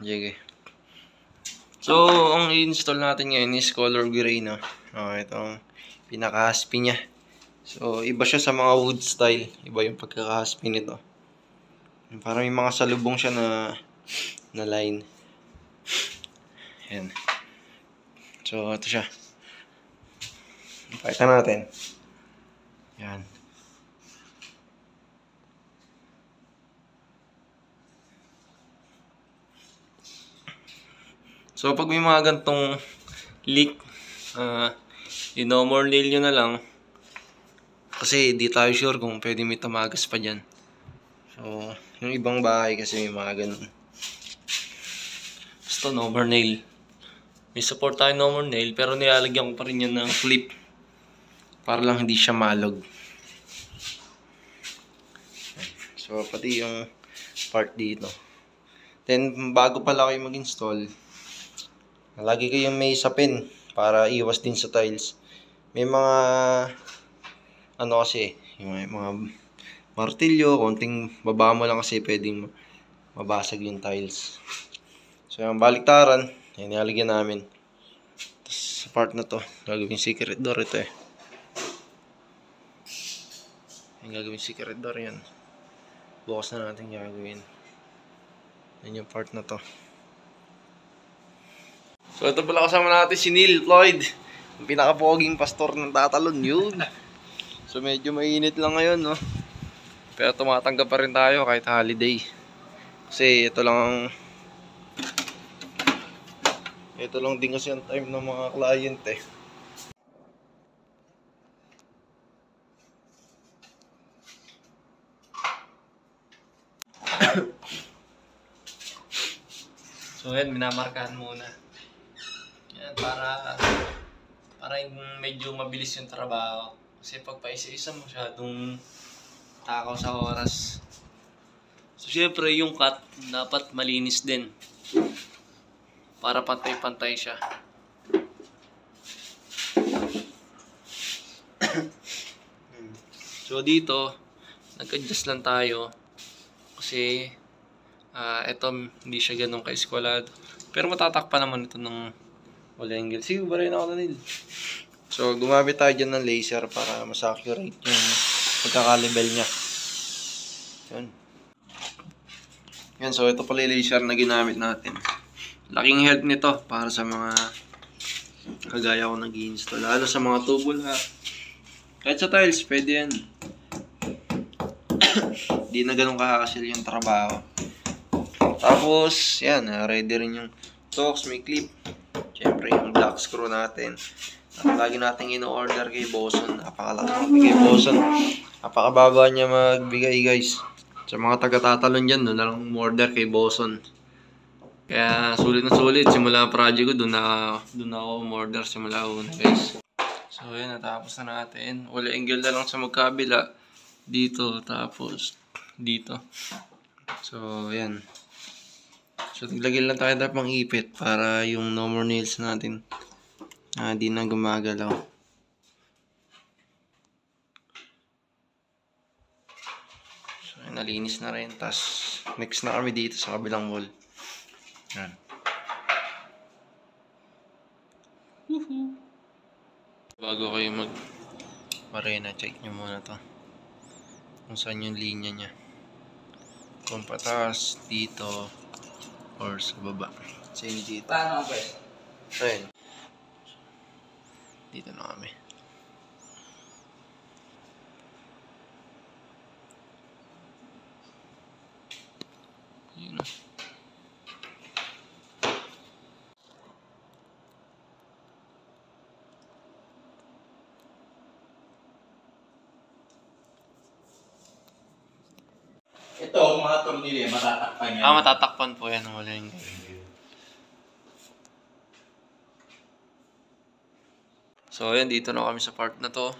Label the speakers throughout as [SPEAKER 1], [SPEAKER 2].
[SPEAKER 1] Sige. So, ang i-install natin ngayon is color gray, no? Itong pinaka-haspi niya. So, iba siya sa mga wood style. Iba yung pagkaka-haspi nito. Parang may mga salubong siya na line. Ayan. So, ito siya. Ipakita natin. Ayan. So, pag may mga gantong leak, no more nail nyo na lang. Kasi di tayo sure kung pwede may tamagas pa dyan. So, yung ibang bahay kasi may mga ganun. Basta no more nail. May support tayo no more nail, pero nilalagyan ko pa rin yan ng clip. Para lang hindi siya malog. So, pati yung part dito. Then, bago pala kayo mag-install, lagi kayong may sapin para iwas din sa tiles. May mga kasi, yung mga martilyo, konting baba mo lang kasi pwedeng mabasag yung tiles. So yung baliktaran, yan nilalagyan namin. Tapos sa part na to, gagawin secret door ito eh. Yung gagawin secret door yan. Bukas na natin gagawin. Yan yung part na to. So ito pala kasama natin si Neil Floyd, yung pinaka-poging pastor ng Tatalon yun. So medyo mainit lang ngayon, no? Pero tumatanggap pa rin tayo kahit holiday. Kasi ito lang din kasi ang time ng mga client eh. So yan, minamarkahan muna. Yan, para medyo mabilis yung trabaho. Kasi pag paisa-isa masyadong takaw sa oras. So syempre yung cut dapat malinis din. Para pantay-pantay siya. So dito, nag-adjust lang tayo. Kasi ito hindi siya ganun ka-eskwalado. Pero matatakpan naman ito ng wala angle. Sige ba rin ako na nil? So, gumamit tayo dyan ng laser para mas accurate yung pagkaka-level niya. Yan. Yan, so ito pala yung laser na ginamit natin. Laking help nito para sa mga kagaya ko nag-i-install. Lalo sa mga tubular. Kahit sa tiles, pwede yan. Di na ganun kahasil yung trabaho. Tapos, yan, ready rin yung Torx, may clip. Siyempre, yung black screw natin. Lagi natin ino-order kay Boson. Napakalaki kay Boson. Napakababa niya magbigay, guys. Sa mga taga-Tatalon dyan, doon na lang order kay Boson. Kaya sulit na sulit. Simula ang project ko, doon na ako order. Simula una, guys. So, yan. Natapos na natin. Wala angle na lang sa magkabila. Dito, tapos dito. So, yan. So, naglagay lang tayo pang ipit para yung no more nails natin di na gumagalaw. So, nalinis na rin. Tapos, next na kami dito sa kabilang wall. Yan. Woohoo! Bago kayo mag-marena, check nyo muna to. Kung saan yung linya nya. Kung pataas, dito, or sa baba. Same dito.
[SPEAKER 2] Paano ang pwesto?
[SPEAKER 1] Ayun. Dito na kami. Yun na.
[SPEAKER 2] Ito, mga tornilyo, matatakpan yan.
[SPEAKER 1] Matatakpan po yan. Wala yung... So, ayan, dito na kami sa part na to.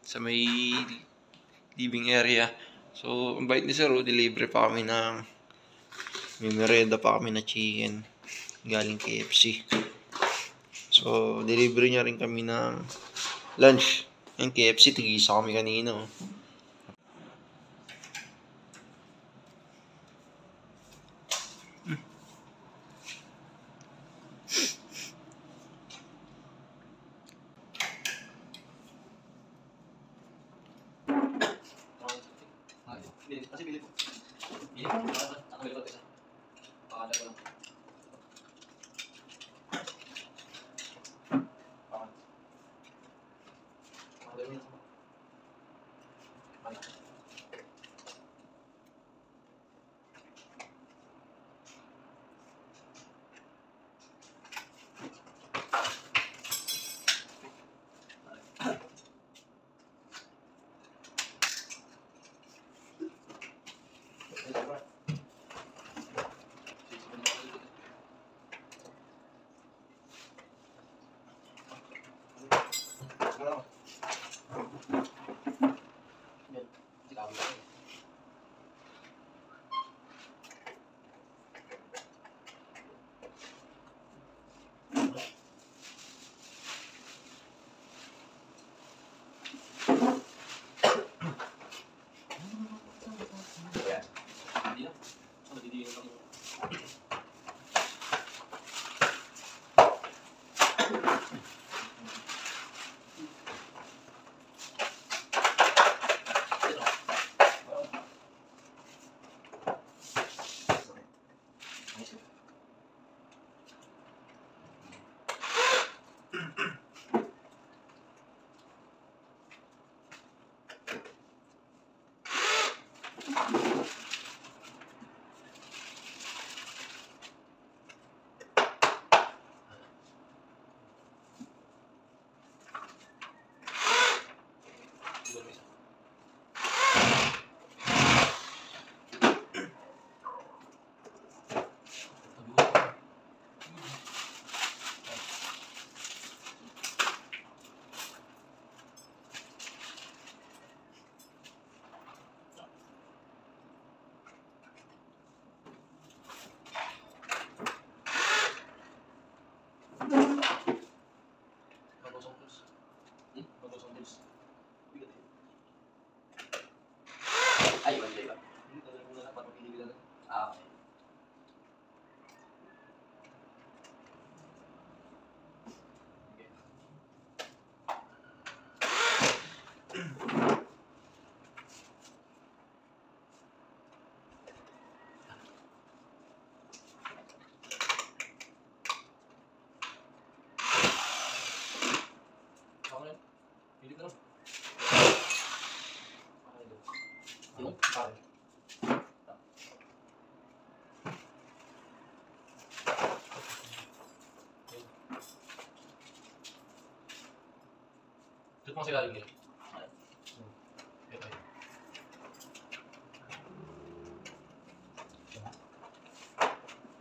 [SPEAKER 1] Sa may living area. So, ang bait ni Sir, delivery pa kami ng... May merenda pa kami na chicken. Galing KFC. So, delivery niya rin kami ng lunch. Yung KFC, tigisa kami kanina. Oh. Pakala ko lang. Pakala. Pakala mo lang. Pakala.
[SPEAKER 2] Ay, wala ba? Ah, okay. Yung pare.
[SPEAKER 3] Ito pang sigarin nila. Ito.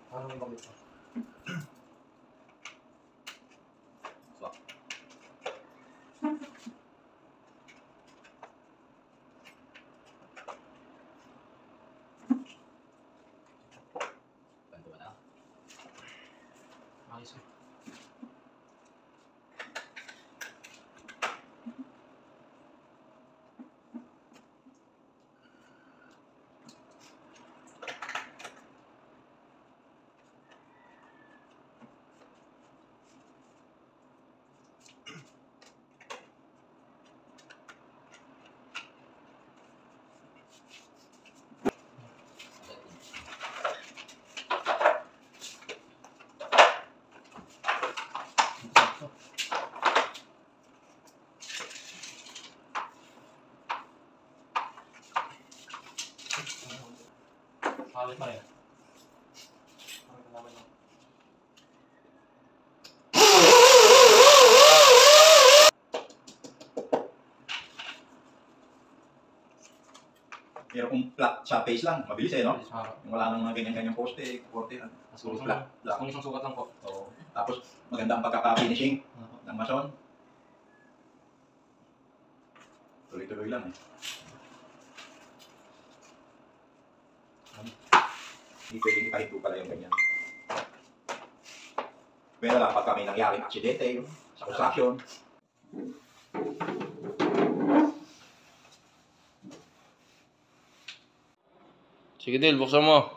[SPEAKER 3] Parang may bangit pa.
[SPEAKER 2] Ganito ba na?
[SPEAKER 3] Ayos eh. Halit pa rin.
[SPEAKER 2] Pero kung flat sa face lang, mabilis eh, no?
[SPEAKER 3] Ah,
[SPEAKER 2] Yung wala nang mga ganyan-ganyan poste, korte, puro flat lang.
[SPEAKER 3] kung isang sukat lang po.
[SPEAKER 2] So, tapos maganda ang pagkaka-finishing ng mason. Tuloy-tuloy lang eh. Hindi pwedeng ipahinto pala yung ganyan. Pero lang pagka may nangyaring aksidente yung sa construction.
[SPEAKER 1] Sige, Del, buksan mo.